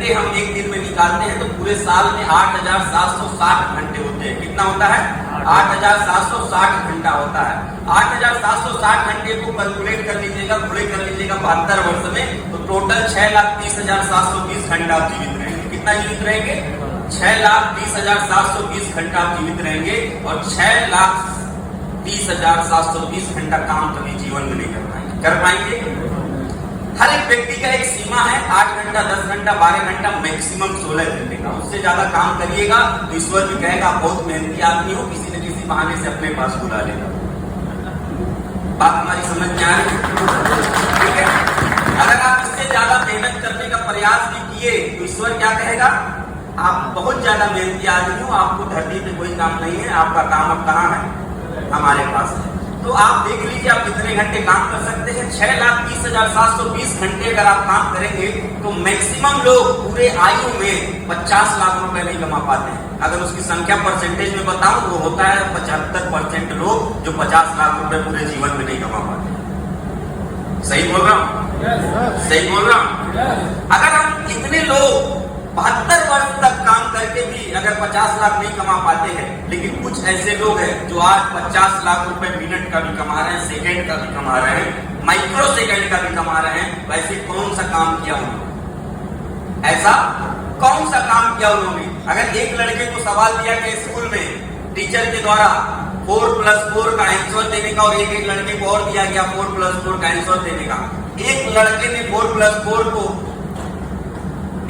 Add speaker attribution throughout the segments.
Speaker 1: घंटे हम एक दिन में निकालते हैं तो पूरे साल में 8,760 घंटे होते हैं। कितना होता है? 8,760 घंटा होता है। 8,760 घंटे को कैलकुलेट कर लीजिएगा, पूरे कर लीजिएगा 72 वर्ष में, तो टोटल 6,30,720 घंटा आप जीवित रहेंगे। कितना जीवित रहेंगे? 6,30,720 घंटा आप जीवित रहेंगे। और 6,30,720 घंटा काम कभी जीवन में नहीं कर पाएंगे। कर पाएंगे? हर एक व्यक्ति का एक सीमा है, 8 घंटा, 10 घंटा, 12 घंटा, मैक्सिमम 16 घंटे का। उससे ज्यादा काम करिएगा तो ईश्वर भी कहेगा आप बहुत मेहनती आदमी हो, किसी न किसी बहाने से अपने पास बुला लेगा। बात हमारी समझ में आ रही है? ठीक है। अगर आप इससे ज्यादा मेहनत करने का प्रयास भी किए तो ईश्वर क्या कहेगा? आप बहुत ज्यादा मेहनती आदमी हो, आपको धरती पे कोई काम नहीं है, आपका काम अब कहाँ है? हमारे पास है। तो आप देख लीजिए आप कितने घंटे काम कर सकते हैं। 6,30,720 घंटे अगर आप काम करेंगे तो मैक्सिमम लोग पूरे आयु में 50 लाख रुपए नहीं कमा पाते हैं। अगर उसकी संख्या परसेंटेज में बताऊं वो होता है 75% लोग जो 50 लाख रुपए पूरे जीवन में नहीं कमा पाते। सही बोल रहा हूं? सही बोल रहा हूं? अगर हम इतने लोग 72 वर्ष तक काम करके भी अगर 50 लाख नहीं कमा पाते हैं, लेकिन कुछ ऐसे लोग हैं जो आज 50 लाख रुपए मिनट का भी कमा रहे हैं, सेकंड का भी कमा रहे हैं, माइक्रो सेकंड का भी कमा रहे हैं, वैसे कौन सा काम किया उन्होंने? ऐसा कौन सा काम किया उन्होंने? अगर एक लड़के को सवाल दिया गया स्कूल में टीचर के द्वारा 4+4 का आंसर देने का और एक लड़के को और दिया गया 4+4 का आंसर देने का, एक लड़के ने 4+4 को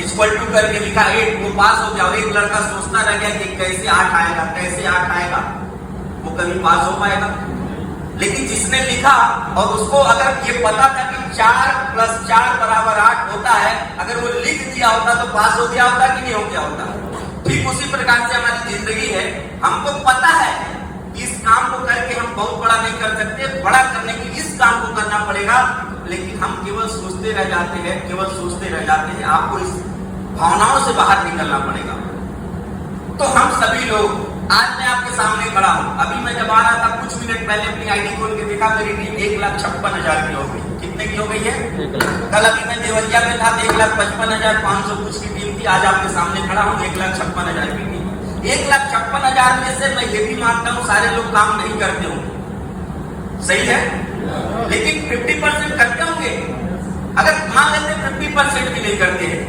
Speaker 1: इक्वल टू करके लिखा 8, वो पास हो गया, और एक लड़का सोचता रह गया कि कैसे 8 आएगा, कैसे 8 आएगा, वो कभी पास हो पाएगा? लेकिन जिसने लिखा और उसको अगर ये पता था कि 4+4 = 8 होता है, अगर वो लिख दिया होता तो पास हो गया होता कि नहीं हो गया होता? ठीक उसी प्रकार से हमारी जिंदगी है। हमको पता है इस काम को करके हम बहुत बड़ा नहीं कर सकते, बड़ा करने के लिए इस काम को करना पड़ेगा, लेकिन हम केवल सोचते रह जाते हैं, केवल सोचते रह जाते हैं। आपको इस भावनाओं से बाहर निकलना पड़ेगा। तो हम सभी लोग, आज मैं आपके सामने खड़ा हूं, अभी मैं जब आ रहा था कुछ मिनट पहले अपनी आईडी खोल के देखा, मेरी टीम 1,56,000 की हो गई। कितने की हो गई है? कल अभी मैं देवरिया में था, 1,55,500 कुछ की टीम थी। आज आपके सामने खड़ा हूं 1,56,000 की टीम। 1,56,000 में से मैं ये भी मानता हूं सारे लोग काम नहीं करते होंगे, सही है, लेकिन 50% करते होंगे। अगर मान लेते 50% भी नहीं करते हैं,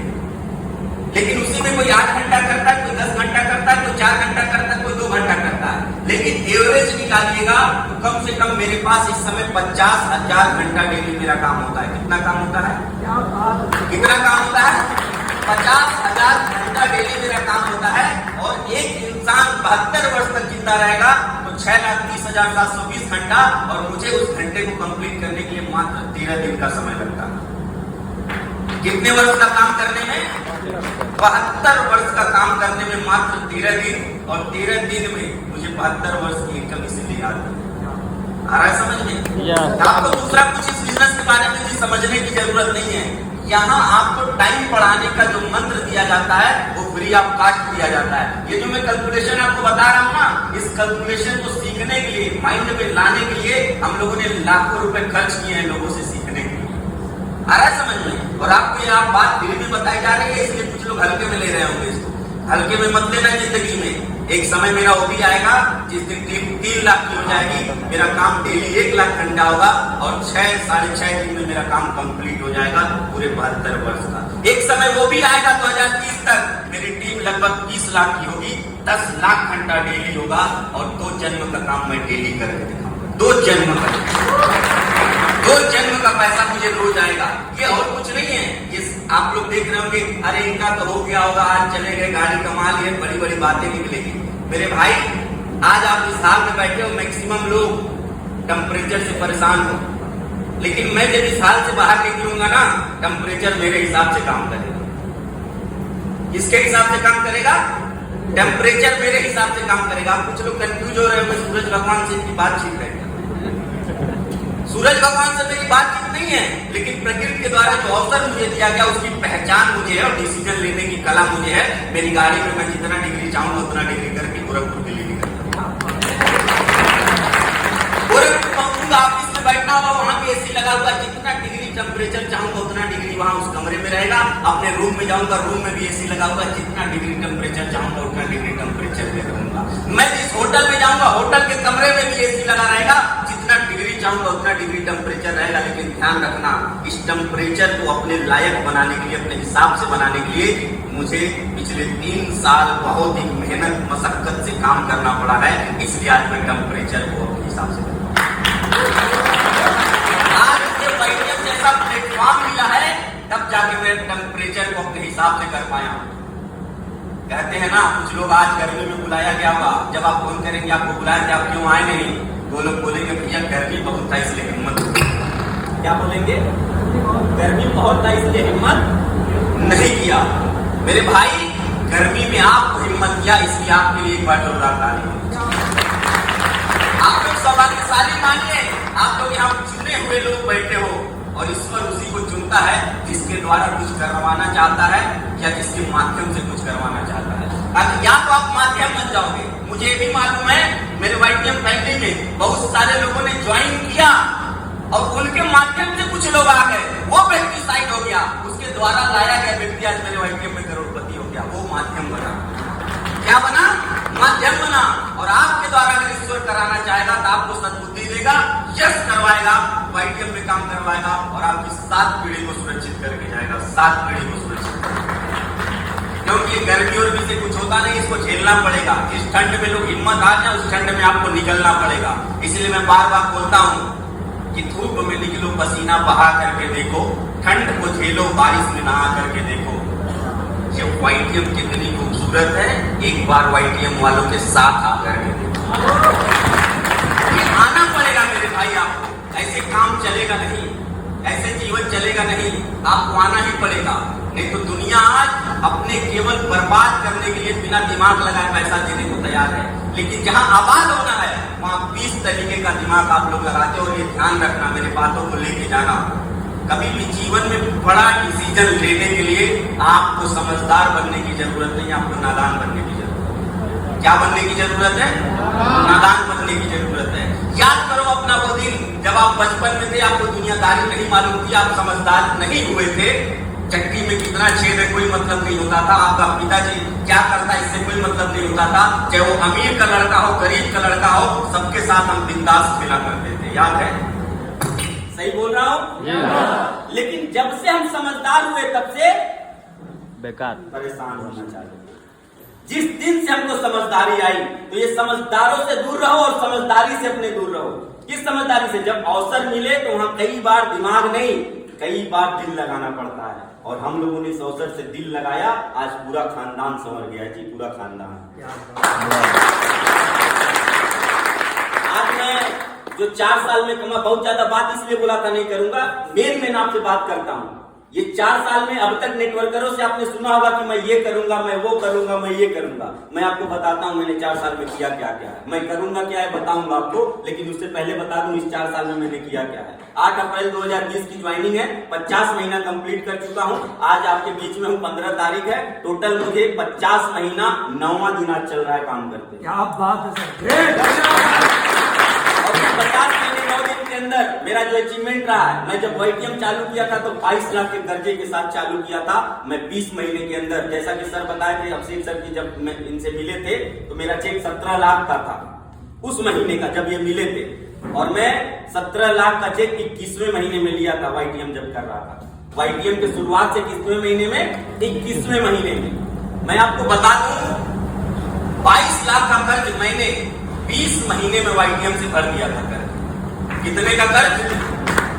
Speaker 1: लेकिन उसी में कोई 8 घंटा करता है, कोई 10 घंटा करता है, कोई 4 घंटा करता है, कोई 2 घंटा करता है, लेकिन एवरेज निकालिएगा तो कम से कम मेरे पास इस समय 50,000 घंटा डेली मेरा काम होता है। कितना काम होता है? कितना काम होता है? 50,000 घंटा डेली मेरा काम होता है। और एक इंसान 72 वर्ष तक जिंदा रहेगा तो 6,30,720 घंटा, और मुझे उस घंटे को कंप्लीट करने के लिए मात्र 13 दिन का समय लगता है। कितने वर्ष का काम करने में? 72 वर्ष का काम करने में मात्र 13 दिन, और 13 दिन में मुझे 72 वर्ष की इनकम इसीलिए आती है। आ रहा है समझ में? आपको दूसरा कुछ इस बिजनेस के बारे में भी समझने की जरूरत नहीं है। यहाँ आपको टाइम बढ़ाने का जो मंत्र दिया जाता है वो फ्री ऑफ कॉस्ट दिया जाता है। ये जो मैं कैलकुलेशन आपको बता रहा हूँ ना, इस कैलकुलेशन को सीखने के लिए, माइंड में लाने के लिए हम लोगों ने लाखों रुपए खर्च किए हैं लोगों से सीखने के लिए। आ रहा है समझ में? और आपको ये आप बात फिर भी बताई जा रही है, इसलिए कुछ लोग हल्के में ले रहे होंगे इसको। हल्के में मत लेना जिंदगी में। एक समय मेरा वो भी आएगा जिस दिन टीम 3 लाख की हो जाएगी, मेरा काम डेली 1 लाख घंटा होगा, और 6-6.5 दिन में मेरा काम कंप्लीट हो जाएगा पूरे 72 वर्ष का। एक समय वो भी आएगा 2030 तक, मेरी टीम लगभग 30 लाख की होगी, 10 लाख घंटा डेली होगा, और 2 जन्म का काम मैं डेली करके दिखाऊंगा। 2 जन्म का 2 जन्म का पैसा मुझे रोज आएगा। ये और कुछ नहीं है। ये आप लोग देख रहे होंगे, अरे इनका तो हो गया होगा, आज चले गए, गाड़ी कमा लिए, बड़ी बड़ी बातें निकलेगी। मेरे भाई, आज आप इस हाल में बैठे हो, मैक्सिमम लोग टेम्परेचर से परेशान हो, लेकिन मैं जब इस हाल से बाहर निकलूंगा ना, टेम्परेचर मेरे हिसाब से काम करेगा। किसके हिसाब से काम करेगा? टेम्परेचर मेरे हिसाब से काम करेगा। आप कुछ लोग कंफ्यूज हो रहे हो, सूरज भगवान से इनकी बातचीत है। सूरज भगवान से मेरी बातचीत नहीं है, लेकिन प्रकृति के द्वारा जो अवसर मुझे दिया गया उसकी पहचान मुझे है, और डिसीजन लेने की कला मुझे है। मेरी गाड़ी में मैं जितना डिग्री चाहूंगा उतना डिग्री करके गोरखपुर दिल्ली निकलता हूँ। गोरखपुर पहुंचूंगा, ऑफिस में बैठना होगा, वहां पे एसी लगा हुआ, जितना डिग्री टेम्परेचर चाहूंगा उतना डिग्री वहां उस कमरे में रहेगा। अपने रूम में जाऊंगा, रूम में भी एसी लगा हुआ, जितना डिग्री टेम्परेचर चाहूंगा उतना डिग्री टेम्परेचर में रहूंगा। मैं जिस होटल में जाऊंगा होटल के कमरे में भी एसी लगा रहेगा, जितना डिग्री चाहूंगा उतना डिग्री टेम्परेचर रहेगा। लेकिन ध्यान रखना, इस टेम्परेचर को अपने लायक बनाने के लिए, अपने हिसाब से बनाने के लिए मुझे पिछले 3 साल बहुत ही मेहनत मशक्कत से काम करना पड़ा है। इसलिए आज मैं टेम्परेचर को अपने हिसाब से जैसा प्लेटफॉर्म मिला है तब जाके मैं टेम्परेचर को अपने हिसाब से कर पाया। कहते हैं ना, कुछ लोग आज गर्मी में बुलाया गया होगा, जब आप फोन करेंगे आपको बुलाया क्या, आप क्यों आए नहीं, वो लोग बोलेंगे भैया गर्मी बहुत था इसलिए हिम्मत। क्या बोलेंगे? गर्मी बहुत था इसलिए हिम्मत नहीं किया। मेरे भाई, गर्मी में आपको हिम्मत किया इसलिए आपके लिए एक बार जोरदार ताली। आप लोग सौभाग्यशाली मानिए, आप लोग यहाँ चुने हुए लोग बैठे हो और ईश्वर उसी को चुनता है जिसके द्वारा कुछ करवाना चाहता है या जिसके माध्यम से कुछ करवाना चाहता है। या तो आप माध्यम बन जाओगे। मुझे ये भी मालूम है, मेरे वाईटीएम फैमिली में बहुत सारे लोगों ने ज्वाइन किया और उनके माध्यम से कुछ लोग आ गए, वो व्यक्ति साइड हो गया, उसके द्वारा लाया गया व्यक्ति आज मेरे वाईटीएम में करोड़पति हो गया। वो माध्यम बना। क्या बना? माध्यम बना। और आपके द्वारा अगर ईश्वर कराना चाहेगा तो आपको सद्बुद्धि देगा, यश करवाएगा, वाईटीएम में काम करवाएगा और आपकी 7 पीढ़ी को सुरक्षित करके जाएगा। 7 पीढ़ी को सुरक्षित, क्योंकि गर्मी और भी से कुछ होता नहीं, इसको झेलना पड़ेगा। जिस ठंड में लोग हिम्मत आ जाए उस ठंड में आपको निकलना पड़ेगा। इसलिए मैं बार बार बोलता हूँ कि धूप में निकलो, पसीना बहा करके देखो, ठंड को झेलो, बारिश में नहा करके देखो। ये वाईटीएम कितनी खूबसूरत है, एक बार वाईटीएम वालों के साथ आकर के देखो। ये आना पड़ेगा मेरे भाई आपको, ऐसे काम चलेगा नहीं, ऐसे जीवन चलेगा नहीं, आपको आना ही पड़ेगा। नहीं तो दुनिया आज अपने केवल बर्बाद करने के लिए बिना दिमाग लगाए पैसा देने को तैयार है, लेकिन जहां आबाद होना है वहां 20 तरीके का दिमाग आप लोग लगाते हो। और ये ध्यान रखना, मेरे बातों को लेके जाना, कभी भी जीवन में बड़ा डिसीजन लेने के लिए आपको समझदार बनने की जरूरत नहीं, आपको नादान बनने की जरूरत है। क्या बनने की जरूरत है? नादान बनने की जरूरत है। याद करो अपना वो दिन जब आप बचपन में थे, आपको दुनियादारी नहीं मालूम थी, आप समझदार नहीं हुए थे। चट्टी में कितना छेद है कोई मतलब नहीं होता था, आपका पिताजी क्या करता है इससे कोई मतलब नहीं होता था। चाहे वो अमीर का लड़का हो, गरीब का लड़का हो, सबके साथ हम बिंदास खेला करते थे। याद है? सही बोल रहा हूँ? लेकिन जब से हम समझदार हुए तब से
Speaker 2: बेकार
Speaker 1: परेशान होना चाहिए। जिस दिन से हमको समझदारी आई तो ये समझदारों से दूर रहो और समझदारी से अपने दूर रहो। किस समझदारी से? जब अवसर मिले तो वहां कई बार दिमाग नहीं, कई बार दिल लगाना पड़ता है। और हम लोगों ने इस अवसर से दिल लगाया, आज पूरा खानदान संवर गया जी, पूरा खानदान। आज मैं जो 4 साल में कमा, बहुत ज्यादा बात इसलिए बोला था नहीं करूंगा, मेन आपसे बात करता हूं। ये 4 साल में अब तक नेटवर्करों से आपने सुना होगा कि मैं ये करूंगा, मैं वो करूंगा, मैं ये करूंगा। मैं आपको बताता हूं मैंने 4 साल में किया क्या क्या है। मैं करूंगा क्या है बताऊंगा आपको, लेकिन उससे पहले बता दूं इस 4 साल में मैंने किया क्या है। 8 अप्रैल 2020 की ज्वाइनिंग है, 50 महीना कंप्लीट कर चुका हूं। आज आपके बीच में हूं, 15 तारीख है। टोटल मुझे 50 महीना 9वां दिन आज चल रहा है काम करते।
Speaker 3: क्या बात है सर,
Speaker 1: 50 महीने 9 दिन के अंदर मेरा जो अचीवमेंट रहा है, मैं जब वाईटीएम चालू किया था तो 22 लाख के दर्जे के साथ चालू किया था। मैं 20 महीने के अंदर, जैसा कि सर बताए थे, अफसील सर की जब मैं इनसे मिले थे तो मेरा चेक 17 लाख का था उस महीने का जब ये मिले थे, और मैं 17 लाख का चेक 21वें महीने में लिया था वाईटीएम जब कर रहा था। वाईटीएम के शुरुआत से 21वें महीने में, 21वें महीने में मैं आपको बता दूं 22 लाख का कर्ज मैंने 20 महीने में वाईटीएम से भर दिया था। कर्ज कितने का कर्ज?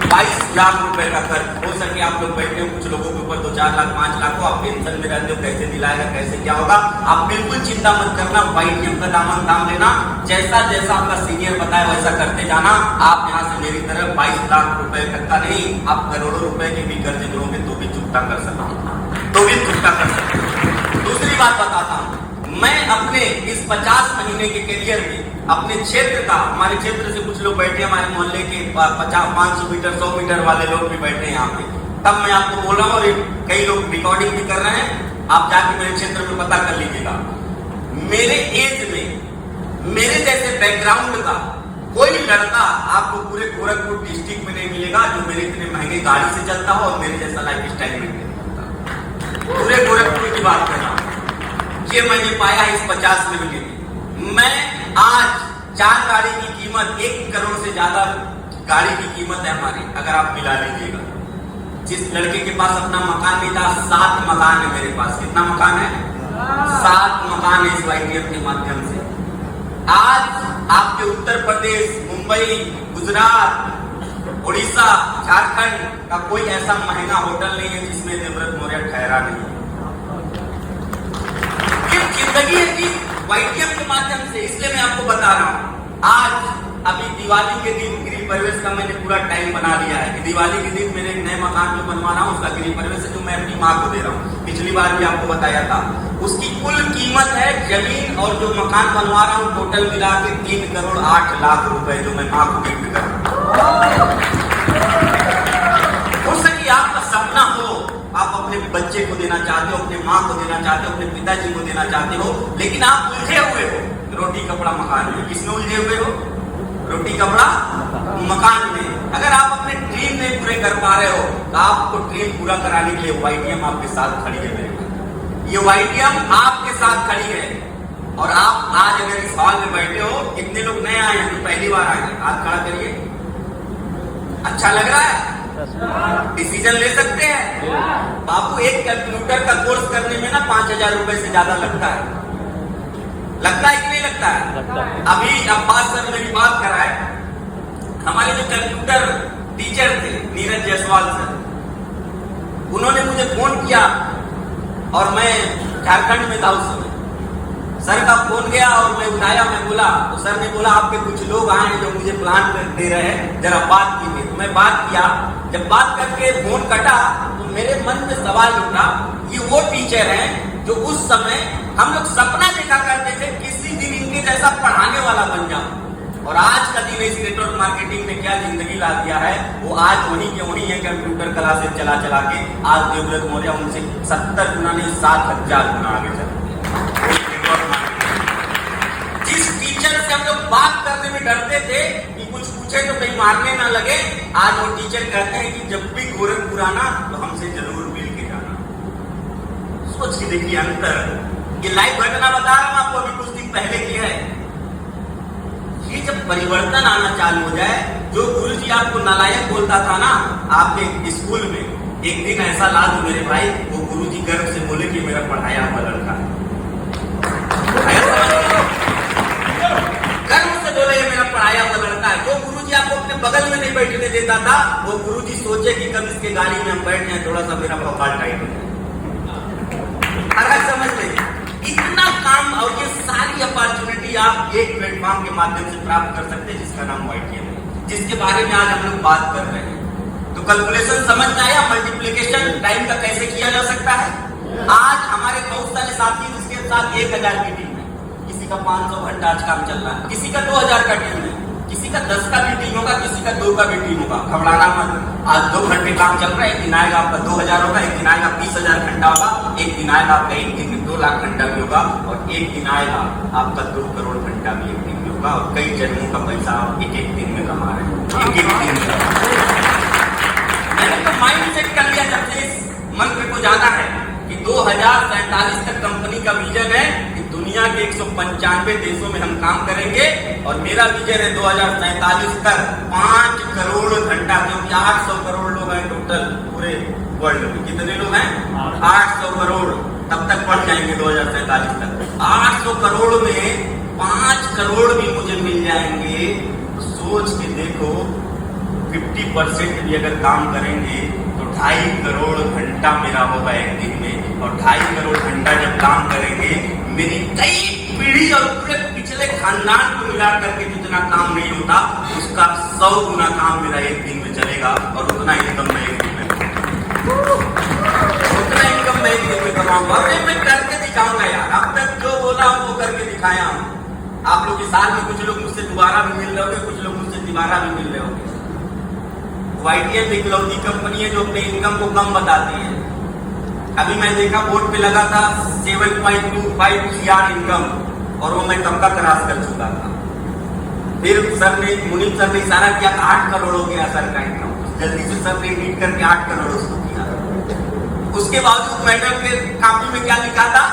Speaker 1: 22 लाख रुपए का कर्ज। हो सके आप लोग बैठे हो, कुछ लोगों के ऊपर 2-4 लाख 5 लाख हो, आप टेंशन में रहते हो कैसे दिलाएगा, कैसे क्या होगा। आप बिल्कुल चिंता मत करना, वाईटीएम का दामन थाम लेना, जैसा जैसा आपका सीनियर बताए वैसा करते जाना। आप यहाँ से मेरी तरफ 22 लाख रुपए तक का नहीं, आप करोड़ों रुपए के भी कर्ज लोगे तो भी चुकता कर सकता हूँ, तो भी चुकता कर सकता हूँ। दूसरी बात बताता हूँ, मैं अपने इस 50 महीने के करियर में अपने क्षेत्र का, हमारे क्षेत्र से कुछ लोग बैठे, हमारे मोहल्ले के 500 मीटर 100 मीटर वाले लोग भी बैठे हैं यहाँ पे, तब मैं आपको बोल रहा हूँ, और कई लोग रिकॉर्डिंग भी कर रहे हैं, आप जाके मेरे क्षेत्र में पता कर लीजिएगा। मेरे एज में, मेरे जैसे बैकग्राउंड का कोई लड़का आपको पूरे गोरखपुर डिस्ट्रिक्ट में नहीं मिलेगा जो मेरे इतने महंगे गाड़ी से चलता हो और मेरे जैसा लाइफ स्टाइल मेंटेन करता हो। पूरे गोरखपुर की बात कर रहा हूं। ये मैंने पाया इस 50 में मिली। मैं आज 4 गाड़ी की कीमत 1 करोड़ से ज्यादा गाड़ी की कीमत है हमारी, अगर आप मिला लीजिएगा। जिस लड़के के पास अपना मकान नहीं था, 7 मकान है मेरे पास। कितना मकान है? 7 मकान है इस YTM के माध्यम से। आज आपके उत्तर प्रदेश, मुंबई, गुजरात, उड़ीसा, झारखंड का कोई ऐसा महंगा होटल नहीं है जिसमें देवव्रत मौर्य ठहरा नहीं। ये जिंदगी है कि YTM के माध्यम से। इसलिए मैं आपको बता रहा हूं, आज अभी दिवाली के दिन गृह प्रवेश का मैंने पूरा टाइम बना लिया है कि दिवाली के दिन मेरे एक नए मकान जो बनवा रहा हूं उसका गृह प्रवेश है, जो मैं अपनी माँ को दे रहा हूं। पिछली बार भी आपको बताया था। उसकी कुल कीमत है जमीन और जो मकान बनवा रहा हूं टोटल मिला के 3 करोड़ 8 लाख रुपए, जो मैं माँ को गिफ्ट कर रहा हूं। हो सके आपका सपना हो, आप अपने बच्चे को देना चाहते हो, अपने माँ को देना चाहते हो, अपने पिताजी को देना चाहते हो, लेकिन आप उलझे हुए हो रोटी कपड़ा मकान में। किसमें उलझे हुए हो? रोटी कपड़ा मकान में। अगर आप अपने ड्रीम नहीं पूरे कर पा रहे हो तो आपको ड्रीम पूरा कराने के लिए YTM आपके साथ खड़ी है मेरे। ये YTM आपके साथ खड़ी है। और आप आज अगर इस हॉल में बैठे हो, कितने लोग नए आए हैं, जो पहली बार आए हैं, हाथ खड़ा करिए। अच्छा लग रहा है? डिसीजन ले सकते हैं। बाबू एक कंप्यूटर का कोर्स करने में ना 5,000 रुपए से ज्यादा लगता है। लगता है कि नहीं लगता है? अभी अब्बास सर मेरी बात कराए, हमारे जो कंप्यूटर टीचर थे नीरज जायसवाल सर, उन्होंने मुझे फोन किया और मैं झारखंड में था उस समय। सर का फोन गया और मैं उठाया, मैं बोला तो सर ने बोला आपके कुछ लोग आए हैं जो मुझे प्लान दे रहे हैं, जरा बात कीजिए। तो मैं बात किया। जब बात करके फोन कटा तो मेरे मन में सवाल उठा, ये वो टीचर हैं जो उस समय हम लोग सपना देखा करते थे किसी दिन इनके जैसा पढ़ाने वाला बन जाऊं। और आज का दिन इस नेटवर्क मार्केटिंग में क्या जिंदगी ला दिया है, वो आज वही के वही है। कंप्यूटर क्लासेस चला चला के आज देवव्रत मौर्य उनसे 70 गुना नहीं 7,000 गुना आगे चल। जिस टीचर से हम लोग बात करने में डरते थे कि कुछ पूछे तो कहीं मारने ना लगे, आज वो टीचर कहते हैं कि जब भी गोरखपुर आना तो हमसे जरूर मिल के जाना। सोच के देखिए अंतर। ये लाइव घटना बता रहा हूं आपको, अभी कुछ दिन पहले की है। ये जब परिवर्तन आना चालू हो जाए, जो गुरुजी आपको नालायक बोलता था ना आपके स्कूल में, एक दिन ऐसा ला दो मेरे भाई, वो गुरुजी गर्व से बोले कि मेरा पढ़ाया हुआ लड़का है। गर्व से बोले ये मेरा पढ़ाया हुआ लड़का है। जो गुरुजी आपको अपने बगल में नहीं बैठने देता था, वो गुरुजी सोचे कि कब इसके गाड़ी में हम बैठ जाए, थोड़ा सा मेरा भोपाल टाइट हो जाए। अगर समझ लें इतना काम और ये सारी अपॉर्चुनिटी आप एक प्लेटफॉर्म के माध्यम से प्राप्त कर सकते हैं जिसका नाम YTM है, जिसके बारे में आज हम लोग बात कर रहे हैं। तो कैलकुलेशन समझ में आया, मल्टीप्लिकेशन टाइम का कैसे किया जा सकता है। आज हमारे बहुत सारे साथी जिसके साथ 1,000 की टीम है, किसी का 500 घंटा आज काम चल रहा है, किसी का 2,000 का टीम है, किसी का 10 का भी टीम होगा, किसी का 2 का भी टीम होगा। घबराना मत। आज 2 घंटे काम चल रहा है, एक दिन आएगा आपका 2,000 होगा, एक दिन आएगा 20,000 घंटा होगा, एक दिन आएगा आपका एक दिन में 2 लाख घंटा भी होगा, और एक दिन आएगा आपका 2 करोड़ घंटा भी एक दिन में होगा। और कई जन्मों का पैसा आप एक दिन में कमा रहे हैं, एक दिन में। मैंने तो माइंड सेट कर लिया जब से इस मंत्र को जाना है कि 2047 तक कंपनी का विजन है कि दुनिया के 195 देशों में हम काम करेंगे। और मेरा विजन है 2047 तक 5 करोड़ घंटा, क्योंकि 800 करोड़ लोग हैं टोटल पूरे वर्ल्ड में। कितने लोग हैं? 800 करोड़। तब तक बढ़ जाएंगे 2047 तक। 800 करोड़ में 5 करोड़ भी मुझे मिल जाएंगे। सोच के देखो, 50% भी अगर काम करेंगे तो 2.5 करोड़ घंटा मेरा होगा एक दिन में। और 2.5 करोड़ घंटा जब काम करेंगे, मेरी कई पीढ़ी और पूरे पिछले खानदान को मिला करके जितना काम नहीं होता उसका 100 गुना काम मेरा एक दिन में चलेगा। और उतना इनकम मैं एक दिन में कमाऊंगा। मैं करके दिखाऊंगा यार। अब तक जो बोला वो करके दिखाया हूं। आप लोग इस साल में कुछ लोग मुझसे दोबारा भी मिल रहे होंगे, कुछ लोग मुझसे दोबारा भी मिल रहे होंगे। YTM इकलौती कंपनी है जो अपने इनकम को कम बताती है। अभी मैं देखा बोर्ड पे लगा था 7.25 CR इनकम, और वो मैं कब का क्रॉस कर चुका था। फिर सर ने, मुनीब सर ने इशारा किया कि 8 करोड़ हो गया सर का इनकम। जल्दी से सर ने रीड करके 8 करोड़ उसको किया। उसके बावजूद मैडम के कॉपी में क्या लिखा था?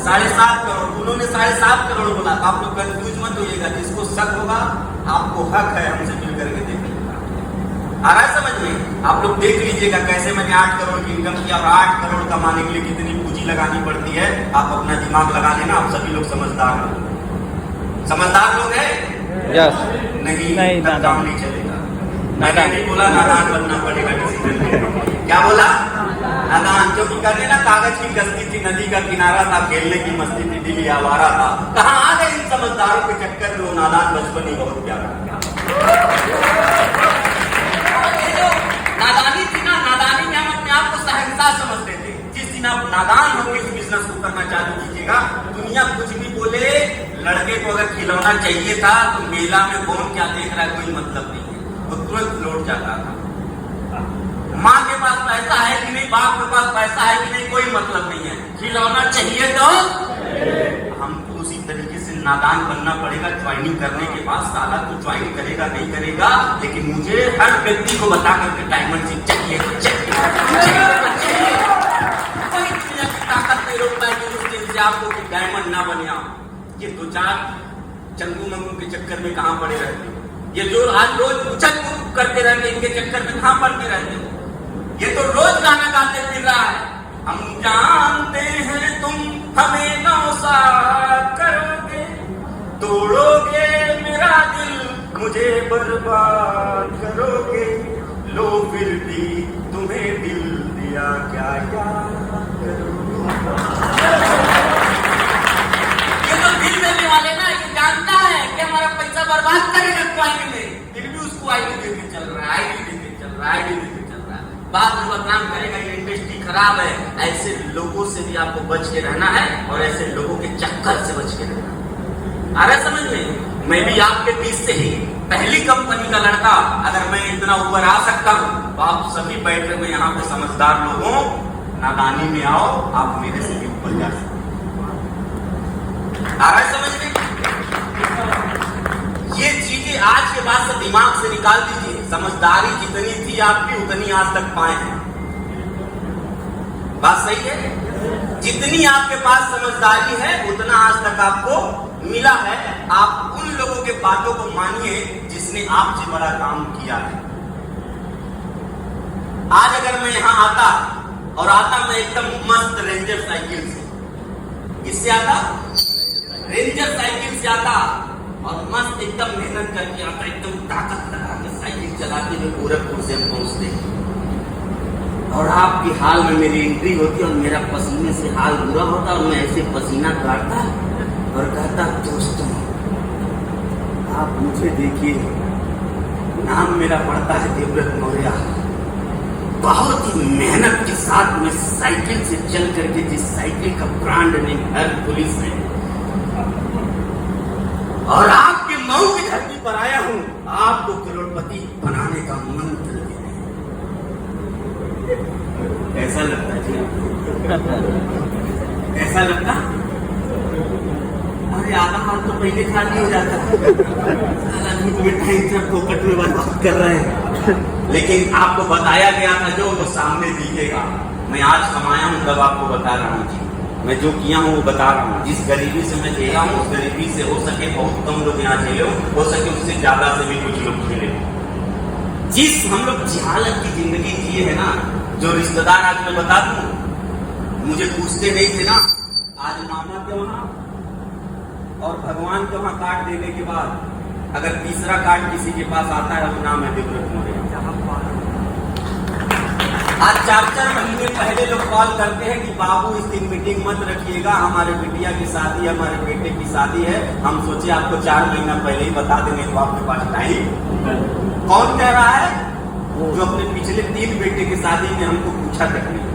Speaker 1: 7.5 करोड़। उन्होंने 7.5 करोड़ बोला। आप लोग कंफ्यूज मत होइएगा, जिसको शक होगा आपको हक है हमसे मिल करके देखने का। आ रहा है समझ में? आप लोग देख लीजिएगा कैसे मैंने 8 करोड़ की इनकम किया और 8 करोड़ कमाने के लिए कितनी पूंजी लगानी पड़ती है। आप अपना दिमाग लगा लेना। आप सभी लोग समझदार लोग, समझदार लोग हैं?
Speaker 2: यस।
Speaker 1: नहीं, तब काम नहीं चलेगा। मैंने नहीं बोला नादान बनना पड़ेगा डिसीजन में। क्या बोला? नादान। क्योंकि करने ना कागज की कश्ती थी, नदी का किनारा था, खेलने की मस्ती थी, दिल आवारा था। कहाँ आ गए इन समझदारों के चक्कर में? वो नादान बचपन ही बहुत प्यारा। नादानी थी ना, नादानी में हम अपने आप को शहंशाह समझते थे। जिस दिन आप नादान होकर इस बिजनेस को करना चालू कीजिएगा, दुनिया कुछ भी बोले, लड़के को अगर खिलौना चाहिए था तो मेला में कौन क्या देख रहा है कोई मतलब नहीं है, वो तुरंत लौट जाता था। माँ के पास पैसा है कि नहीं, बाप के पास पैसा है कि नहीं, कोई मतलब नहीं है। खिलौना चाहिए तो हमको उसी तरीके से नादान बनना पड़ेगा। ज्वाइनिंग करने के बाद साला तू ज्वाइन करेगा नहीं करेगा, लेकिन मुझे हर व्यक्ति को बता करके डायमंड सिंह चाहिए तो चाहिए। कोई दुनिया की ताकत नहीं रोक पाएगी उस दिन से आपको कि डायमंड ना बने आप। ये 2-4 चंगू मंगू के चक्कर में कहाँ पड़े रहते हो? ये जो आज रोज उछल कूद करते रहते, इनके चक्कर में कहाँ पड़ते रहते हो? ये तो रोज गाना गाते फिर रहा है। हम जानते हैं तुम हमें नौसाद करोगे, तोड़ोगे मेरा दिल, मुझे बर्बाद करोगे, लो फिर भी तुम्हें दिल दिया क्या याद करोगे। ये तो दिल देने वाले ना, ये जानता है कि हमारा पैसा बर्बाद करेगा क्वाइनी में, फिर भी उसको आईडी देके चल रहा है, आईडी देके चल रहा है, आईडी देके चल रहा है। बात में बदनाम करेगा, ये इंडस्ट्री खराब है। ऐसे लोगों से भी आपको बच के रहना है और ऐसे लोगों के चक्कर से बच के रहना है। आ रहा है समझ में? मैं भी आपके बीच से ही पहली कंपनी का लड़का, अगर मैं इतना ऊपर आ सकता हूँ तो आप सभी बैठे हुए यहाँ पे समझदार लोगों, नादानी में आओ, आप मेरे से भी ऊपर जा सकते। आ रहा है समझ में? ये चीजें आज के बाद से दिमाग से निकाल दीजिए। समझदारी जितनी थी आपकी उतनी आज तक पाए हैं। बात सही है? जितनी आपके पास समझदारी है उतना आज तक आपको मिला है। आप उन लोगों के बातों को मानिए जिसने आपसे बड़ा काम किया है। आज अगर मैं यहां आता और आता मैं एकदम मस्त रेंजर साइकिल से, किससे आता? रेंजर साइकिल से आता और मस्त एकदम मेहनत करके आता, एकदम ताकत लगा के साइकिल चलाते हुए गोरखपुर से हम पहुंचते और आपकी हाल में मेरी एंट्री होती और मेरा पसीने से हाल बुरा होता और मैं ऐसे पसीना काटता और कहता, दोस्तों आप मुझे देखिए, नाम मेरा पड़ता है देवव्रत मौर्य। बहुत ही मेहनत के साथ मैं साइकिल से चल करके, जिस साइकिल का ब्रांड नेम हरकुलिस है, और आपके मऊ की धरती पर आया हूं आपको करोड़पति बनाने का मंत्र देने। ऐसा लगता जी? ऐसा लगता? अरे आधा हाथ तो पहले खाली हो जाता है। फोकट में बात कर रहे हैं, लेकिन आपको बताया गया था जो वो सामने दिखेगा। मैं आज कमाया हूं तब आपको बता रहा हूं जी, मैं जो किया हूं वो बता रहा हूं। जिस गरीबी से मैं झेला हूं उस गरीबी से हो सके बहुत कम लोग यहाँ झेले हो सके उससे ज्यादा से भी कुछ लोग झेले। जिस हम लोग जिहालत की जिंदगी जिए है ना, जो रिश्तेदार आज मैं बता दूं, मुझे पूछते नहीं थे ना, आज मामा के वहां और भगवान के वहां कार्ड देने के बाद अगर तीसरा कार्ड किसी के पास आता है वो नाम है देवव्रत मौर्य। आज 4-4 महीने पहले लोग कॉल करते हैं कि बाबू इस दिन मीटिंग मत रखिएगा, हमारे बिटिया की शादी, हमारे बेटे की शादी है। हम सोचे आपको 4 महीना पहले ही बता देंगे तो आपके पास टाइम। कौन कह रहा है? जो अपने पिछले 3 बेटे की शादी में हमको पूछा तक नहीं।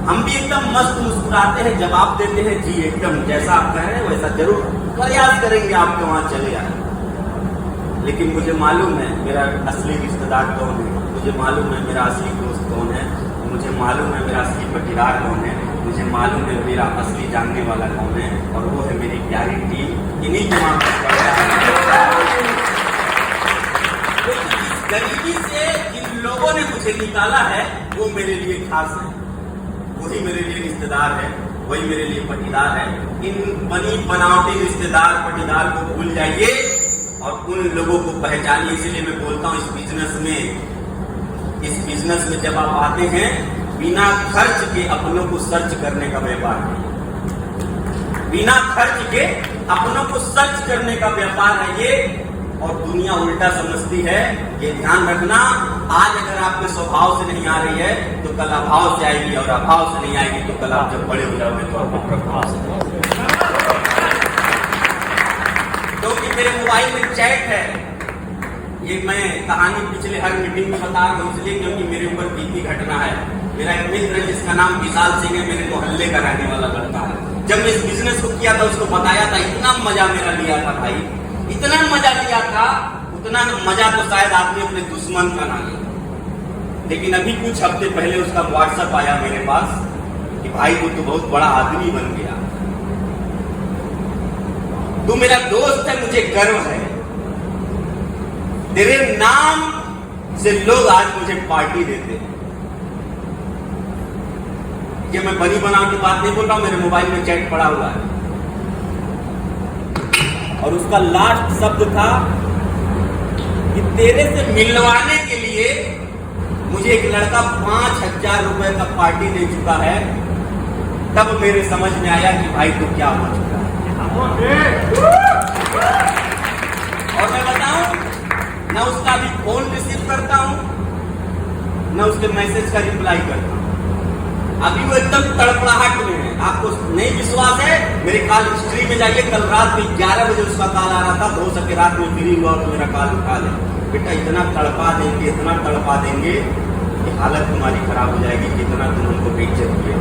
Speaker 1: हम भी एकदम मस्त मुस्कुराते हैं, जवाब देते हैं जी एकदम जैसा आप कह रहे हैं वैसा जरूर प्रयास करेंगे आपके वहां चले आए। लेकिन मुझे मालूम है मेरा असली रिश्तेदार कौन है, मुझे मालूम है मेरा असली दोस्त कौन है, मुझे मालूम है मेरा असली पटीदार कौन है। मुझे मालूम है मेरा असली जानने वाला कौन है, और वो है मेरी प्यारी टीम। इन्हीं के माध्यम तो इस गरीबी से जिन लोगों ने मुझे निकाला है वो मेरे लिए खास है, वही मेरे लिए रिश्तेदार है, वही मेरे लिए पटीदार है। इन बनी बनावटी रिश्तेदार पटीदार को भूल जाइए और उन लोगों को पहचानिए। इसलिए मैं बोलता हूँ इस बिजनेस में जब आप आते हैं, बिना खर्च के अपनों को सर्च करने का व्यापार है, बिना खर्च के अपनों को सर्च करने का व्यापार है ये। और दुनिया उल्टा समझती है, ये ध्यान रखना। आज अगर आपके स्वभाव से नहीं आ रही है तो कल अभाव से आएगी, और अभाव से नहीं आएगी तो कल आप जब बड़े हो जाओगे तो आपको प्रभाव से। क्योंकि मेरे मोबाइल में चैट है, ये मैं कहानी पिछले हर मीटिंग में बता रहा हूँ इसलिए क्योंकि मेरे ऊपर बीती घटना है। मेरा एक मित्र है जिसका नाम विशाल सिंह है, मेरे को हल्ले कराने वाला लड़का है। जब मैं इस बिजनेस को किया था उसको बताया था, इतना मजा मेरा लिया था भाई, इतना मजा लिया था, उतना मजा तो शायद आपने अपने दुश्मन का ना लिया। लेकिन अभी कुछ हफ्ते पहले उसका व्हाट्सएप आया मेरे पास कि भाई तू बहुत बड़ा आदमी बन गया, तू मेरा दोस्त है, मुझे गर्व है, तेरे नाम से लोग आज मुझे पार्टी देते हैं। ये मैं बनी बनाव की बात नहीं बोल रहा हूं, मेरे मोबाइल में चैट पड़ा हुआ है। और उसका लास्ट शब्द था कि तेरे से मिलवाने के लिए मुझे एक लड़का 5,000 रुपए का पार्टी दे चुका है। तब मेरे समझ में आया कि भाई तू क्या हो चुका है। और मैं बताऊं, न उसका भी फोन रिसीव करता हूं, न उसके मैसेज का रिप्लाई करता हूं। अभी वो एकदम तड़पड़ाहट में है। आपको नहीं विश्वास है, मेरे कॉल हिस्ट्री में जाइए, कल रात में 11 बजे उसका कॉल आ रहा था। हो सके रात में फ्री हुआ तो मेरा कॉल उठा ले। बेटा इतना तड़पा देंगे, इतना तड़पा देंगे कि हालत तुम्हारी खराब हो जाएगी, कितना तुम हमको बेइज्जत किए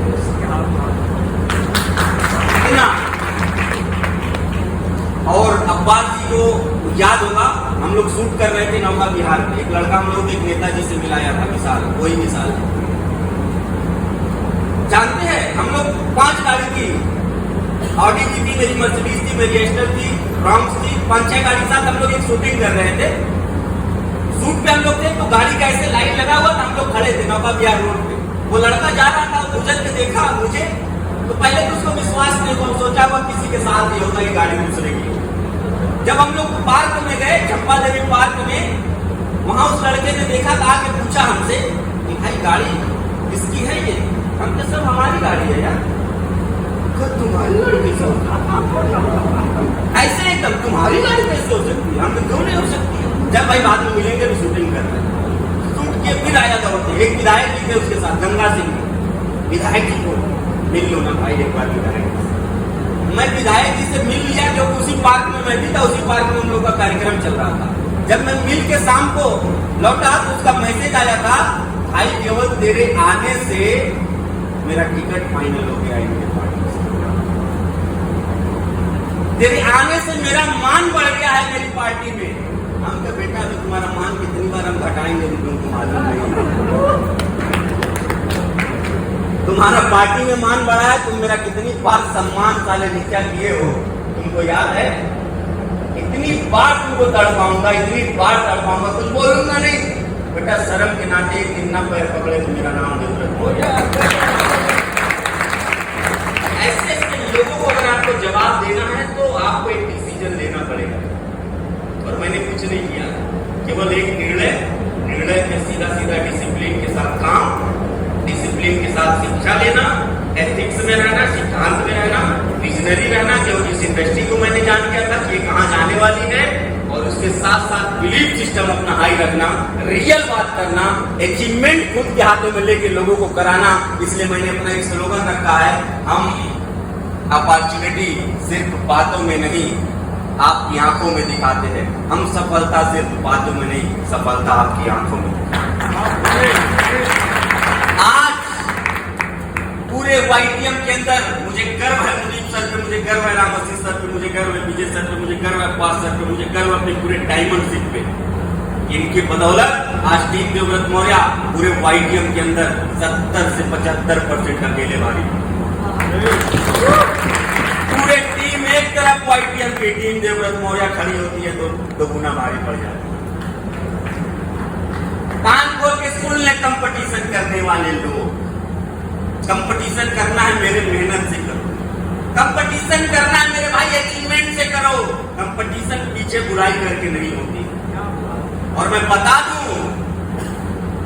Speaker 1: इतना। और अब्बास जी को याद होगा, हम लोग शूट कर रहे थे नौका बिहार में, एक लड़का हम लोग एक नेताजी से मिलाया था, विशाल, वही विशाल जानते हैं। हम लोग 5 गाड़ी थी, ऑडी की थी, मेरी मर्सिडीज थी, मेरी एस्टर थी, रॉन्ग्स थी, 5-6 गाड़ी साथ हम लोग एक शूटिंग कर रहे थे। शूट पे हम लोग थे तो गाड़ी का ऐसे लाइन लगा हुआ था, हम लोग खड़े थे नौका बिहार रोड पे। वो लड़का जा रहा था, गुजर के देखा मुझे तो पहले तो उसको विश्वास नहीं हुआ, सोचा हुआ किसी के साथ ही होगा ये गाड़ी दूसरे की। जब हम लोग पार्क में गए, चंपा देवी पार्क में, वहां उस लड़के ने देखा, कहा कि पूछा हमसे कि भाई गाड़ी किसकी है ये? हमने सब हमारी गाड़ी है यार। तुम्हारी गाड़ी कैसे हो? ऐसे एकदम तुम्हारी गाड़ी कैसे हो सकती है? हमने क्यों नहीं हो सकती? जब भाई बाद में मिलेंगे तो शूटिंग कर रहे हैं, शूट के फिर आया दौड़ते। एक विधायक जी थे उसके साथ, गंगा सिंह विधायक जी को मिल लो ना भाई एक बार विधायक। मैं विधायक जी से मिल लिया, जो उसी पार्क में मैं भी था, उसी पार्क में उन लोगों का कार्यक्रम चल रहा था। जब मैं मिल के शाम को लौटा तो उसका मैसेज आया था, भाई केवल तेरे आने से मेरा टिकट फाइनल हो गया इनके पार्टी से, तेरे आने से मेरा मान बढ़ गया है मेरी पार्टी में। हम तो बेटा अभी तुम्हारा मान कितनी बार हम घटाएंगे तुमको मालूम नहीं। तुम्हारा पार्टी में मान बढ़ा है, तुम मेरा कितनी बार सम्मान साले नीचा किए हो, तुमको याद है? इतनी बार तुमको तड़पाऊंगा, इतनी बार तड़पाऊंगा, कुछ बोलूंगा नहीं। बेटा शर्म के नाते एक दिन ना पैर पकड़े तो मेरा नाम जरूरत हो जाए। ऐसे लोगों को अगर आपको जवाब देना है तो आपको एक डिसीजन लेना पड़ेगा। और मैंने कुछ नहीं किया, केवल एक निर्णय में सीधा सीधा डिसिप्लिन के साथ काम, डिसिप्लिन के साथ शिक्षा लेना, एथिक्स में रहना, सिद्धांत में रहना, विजनरी रहना। क्योंकि इस इंडस्ट्री को मैंने जान किया था कि ये कहाँ जाने वाली है, और उसके साथ साथ बिलीफ सिस्टम अपना हाई रखना, रियल बात करना, अचीवमेंट खुद के हाथों में लेके लोगों को कराना। इसलिए मैंने अपना एक स्लोगन रखा है, हम अपॉर्चुनिटी सिर्फ बातों में नहीं आपकी आंखों में दिखाते हैं, हम सफलता सिर्फ बातों में नहीं, सफलता आपकी आंखों में। आज पूरे YTM के अंदर मुझे गर्व है, मुनीब सर पे मुझे गर्व है, राम आशीष सर पे मुझे गर्व है, विजय सर पे मुझे गर्व है, अब्बास सर पे मुझे गर्व है, अपने पूरे डायमंडशिप पे। इनकी बदौलत आज टीम देवव्रत मौर्य पूरे YTM के अंदर 70 से 75% अकेले भारी। पूरे टीम एक तरफ वाईटीएल की टीम देवव्रत मौर्य खड़ी होती है तो दोगुना भारी पड़ जाती है। कान खोल के सुन ले कंपटीशन करने वाले लोग, कंपटीशन करना है मेरे मेहनत से करो, कंपटीशन करना है मेरे भाई अचीवमेंट से करो, कंपटीशन पीछे बुराई करके नहीं होती। और मैं बता दूं,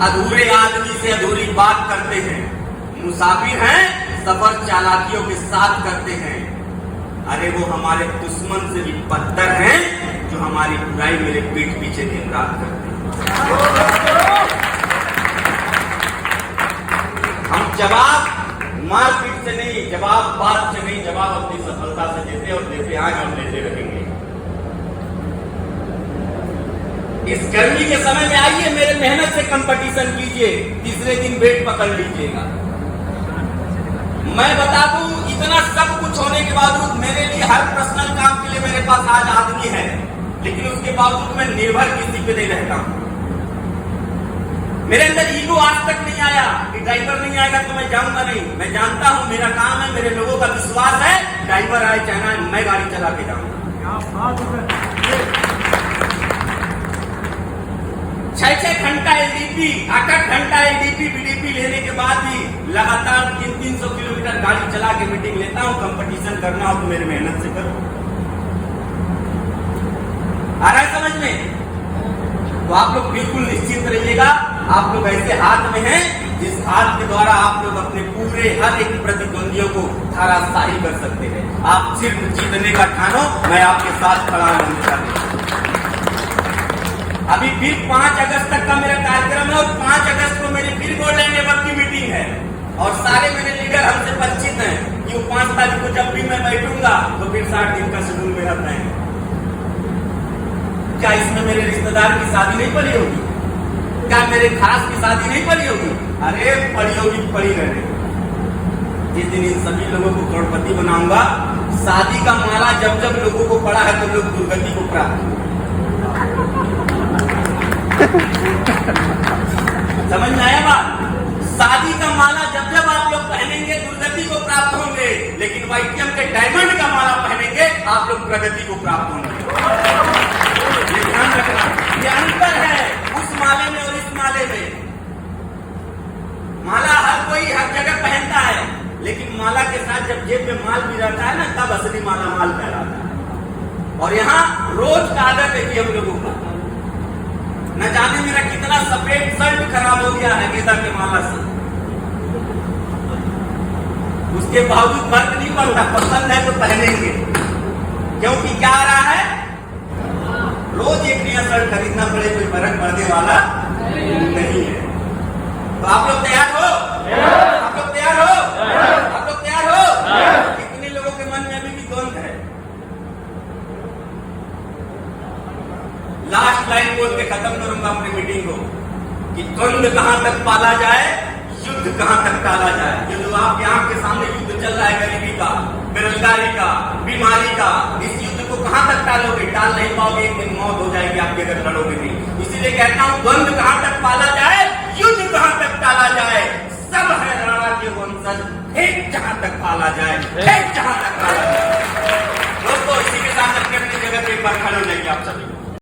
Speaker 1: अधूरे आदमी से अधूरी बात करते हैं, मुसाफिर हैं सफर चालाकियों के साथ करते हैं। अरे वो हमारे दुश्मन से भी बदतर हैं जो हमारी बुराई मेरे पीठ पीछे दिन रात करते हैं। हम जवाब मारपीट से नहीं, जवाब बात से नहीं, जवाब अपनी सफलता से देते और देते आज हम लेते रहेंगे। इस गर्मी के समय में आइए, मेरे मेहनत से कंपटीशन कीजिए, तीसरे दिन वेट पकड़ लीजिएगा। मैं बता दूं, इतना सब कुछ होने के बावजूद मेरे लिए हर पर्सनल काम के लिए मेरे पास आज आदमी है, लेकिन उसके बावजूद मैं निर्भर किसी पे नहीं रहता हूं। मेरे अंदर ईगो आज तक नहीं आया कि ड्राइवर नहीं आएगा तो मैं जाऊंगा नहीं। मैं जानता हूं मेरा काम है, मेरे लोगों का विश्वास है, ड्राइवर आए चाहे ना, मैं गाड़ी चला के जाऊंगा। 6-6 घंटा एलडीपी, 8-8 घंटा एलडीपी बीडीपी लेने के बाद भी लगातार 300-300 किलोमीटर गाड़ी चला के मीटिंग लेता हूं। कंपटीशन करना हो तो मेरी मेहनत से करो। आ रहा है समझ में? तो आप लोग बिल्कुल निश्चित रहिएगा, आप लोग ऐसे हाथ में हैं जिस हाथ के द्वारा आप लोग अपने पूरे हर एक प्रतिद्वंदियों को धराशायी कर सकते हैं। आप सिर्फ जीतने का ठानो, मैं आपके साथ खड़ा हूं। अभी फिर 5 अगस्त तक का मेरा कार्यक्रम है और 5 अगस्त को मेरी फिर गोल्डन लेवल की मीटिंग है और सारे मेरे लीडर हमसे परिचित हैं कि 5 तारीख को जब भी मैं बैठूंगा तो फिर 60 दिन का शेड्यूल मेरा तय है। क्या इसमें मेरे रिश्तेदार की शादी नहीं पड़ी होगी? क्या मेरे खास की शादी नहीं पड़ी होगी? अरे पड़ी होगी, पड़ी रहने। जिस दिन इन सभी लोगों को करोड़पति बनाऊंगा, शादी का माला जब जब लोगों को पड़ा है तो लोग दुर्गति को प्राप्त होंगे। समझ में आया बात? शादी का माला जब जब आप लोग पहनेंगे दुर्गति को प्राप्त होंगे, लेकिन वाईटीएम के डायमंड का माला पहनेंगे आप लोग प्रगति को प्राप्त होंगे। ध्यान रखना, ये अंतर है उस माले में और इस माले में। माला हर कोई हर जगह पहनता है, लेकिन माला के साथ जब जेब में माल भी रहता है ना, तब असली माला माल कहलाता है। और यहाँ रोज का आदत है कि हम लोगों का न जाने मेरा कितना सफेद शर्ट खराब हो गया है गेंदा के माला से, उसके बावजूद फर्क नहीं पड़ता, पसंद है तो पहनेंगे। क्योंकि क्या आ रहा है, रोज एक नया शर्ट खरीदना पड़े, कोई फर्क पड़ने वाला नहीं है। तो आप लोग तैयार हो? आप लोग तैयार हो? आप लोग तैयार हो? कितने लोगों के मन में अभी भी द्वंद है? लास्ट लाइन बोल के खत्म करूंगा अपनी मीटिंग को कि द्वंद कहां तक पाला जाए, युद्ध कहां तक टाला जाए। ये जो आपके आंख के सामने युद्ध चल रहा है, गरीबी का, बेरोजगारी का, बीमारी का, इस युद्ध को कहां तक टालोगे? टाल नहीं पाओगे, एक दिन मौत हो जाएगी आपकी अगर लड़ोगे नहीं। इसीलिए कहता हूं द्वंद कहां